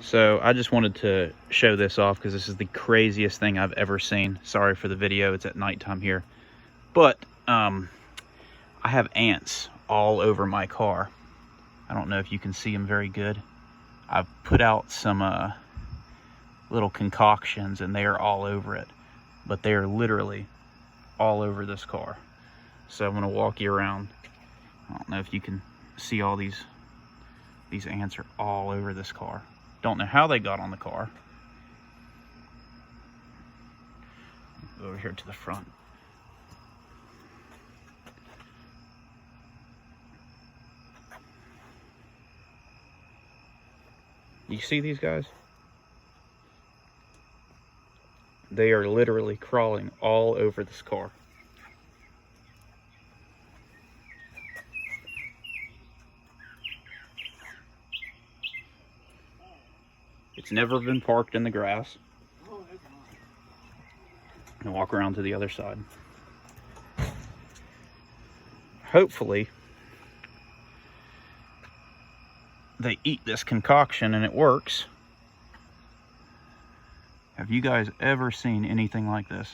So I just wanted to show this off because this is the craziest thing I've ever seen. Sorry for the video, it's at nighttime here. But I have ants all over my car. I don't know if you can see them very good. I've put out some little concoctions and they are all over it. But they are literally all over this car. So I'm gonna walk you around. I don't know if you can see all these ants are all over this car. Don't know how they got on the car. Over here to the front. You see these guys? They are literally crawling all over this car. It's never been parked in the grass. And walk around to the other side. Hopefully, they eat this concoction and it works. Have you guys ever seen anything like this?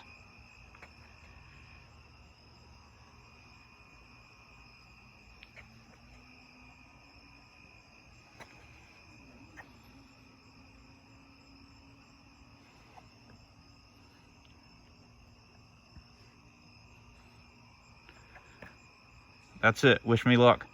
That's it. Wish me luck.